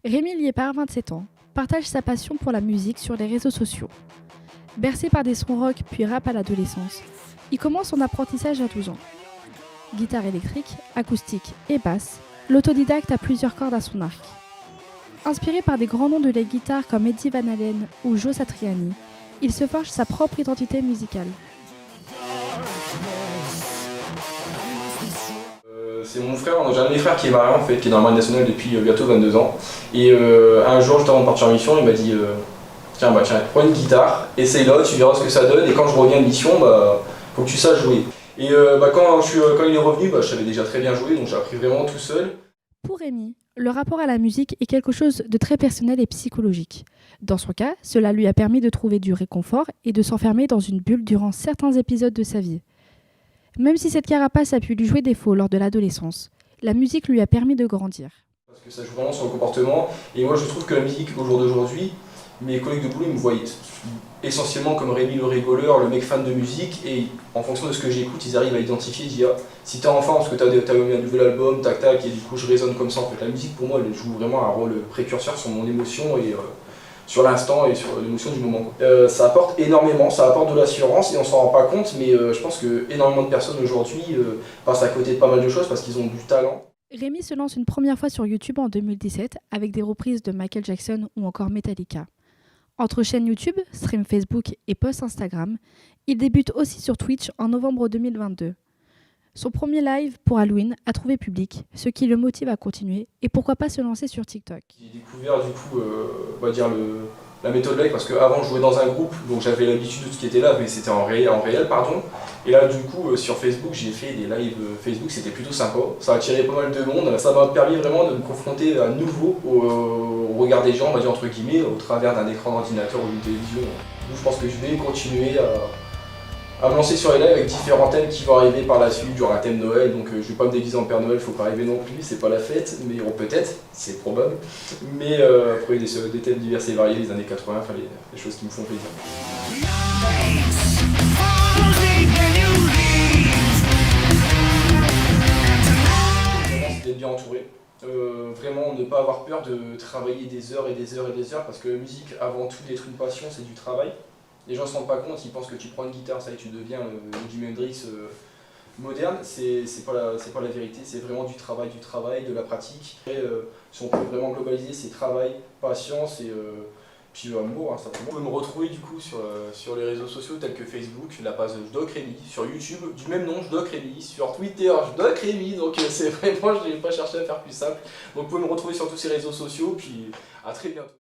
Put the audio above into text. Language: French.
Rémi Liépard, 27 ans, partage sa passion pour la musique sur les réseaux sociaux. Bercé par des sons rock puis rap à l'adolescence, il commence son apprentissage à 12 ans. Guitare électrique, acoustique et basse, l'autodidacte a plusieurs cordes à son arc. Inspiré par des grands noms de la guitare comme Eddie Van Halen ou Joe Satriani, il se forge sa propre identité musicale. C'est mon frère, j'ai un de mes frères qui est marin en fait, qui est dans l'armée nationale depuis bientôt 22 ans. Et un jour, juste avant de partir en mission, il m'a dit tiens, prends une guitare, essaye-la, tu verras ce que ça donne. Et quand je reviens de mission, faut que tu saches jouer. Et quand il est revenu, je savais déjà très bien jouer, donc j'ai appris vraiment tout seul. Pour Rémi, le rapport à la musique est quelque chose de très personnel et psychologique. Dans son cas, cela lui a permis de trouver du réconfort et de s'enfermer dans une bulle durant certains épisodes de sa vie. Même si cette carapace a pu lui jouer défaut lors de l'adolescence, la musique lui a permis de grandir. Parce que ça joue vraiment sur le comportement. Et moi je trouve que la musique au jour d'aujourd'hui, mes collègues de boulot ils me voient essentiellement comme Rémi le rigoleur, le mec fan de musique. Et en fonction de ce que j'écoute, ils arrivent à identifier, dire si t'es enfant parce que t'as mis un nouvel album, tac tac, et du coup je résonne comme ça. En fait, la musique pour moi elle joue vraiment un rôle précurseur sur mon émotion et sur l'instant et sur l'émotion du moment. Ça apporte énormément, ça apporte de l'assurance et on s'en rend pas compte, mais je pense que énormément de personnes aujourd'hui passent à côté de pas mal de choses parce qu'ils ont du talent. Rémi se lance une première fois sur YouTube en 2017 avec des reprises de Michael Jackson ou encore Metallica. Entre chaîne YouTube, stream Facebook et post Instagram, il débute aussi sur Twitch en novembre 2022. Son premier live pour Halloween a trouvé public, ce qui le motive à continuer et pourquoi pas se lancer sur TikTok. J'ai découvert du coup la méthode live parce qu'avant je jouais dans un groupe, donc j'avais l'habitude de ce qui était là, mais c'était en réel. Et là du coup sur Facebook j'ai fait des lives Facebook, c'était plutôt sympa, ça a attiré pas mal de monde, ça m'a permis vraiment de me confronter à nouveau au regard des gens, on va dire entre guillemets, au travers d'un écran d'ordinateur ou d'une télévision. Donc je pense que je vais continuer à me lancer sur les lives avec différents thèmes qui vont arriver par la suite, genre un thème Noël, donc je vais pas me déguiser en Père Noël, faut pas rêver non plus, c'est pas la fête, mais peut-être, c'est probable. Mais après des thèmes divers et variés, les années 80, enfin les choses qui me font plaisir. Vraiment, c'est d'être bien entouré. Vraiment ne pas avoir peur de travailler des heures et des heures et des heures, parce que la musique, avant tout d'être une passion, c'est du travail. Les gens ne se rendent pas compte, ils pensent que tu prends une guitare, ça y est, tu deviens le Jimi Hendrix moderne. C'est pas la vérité, c'est vraiment du travail, de la pratique. Et, si on peut vraiment globaliser, c'est travail, patience et puis amour, hein, simplement. Vous pouvez me retrouver du coup sur les réseaux sociaux tels que Facebook, la page Jdoc Rémi, sur YouTube du même nom, Jdoc Rémi, sur Twitter, Jdoc Rémi, donc c'est vraiment, je n'ai pas cherché à faire plus simple. Donc vous pouvez me retrouver sur tous ces réseaux sociaux, puis à très bientôt.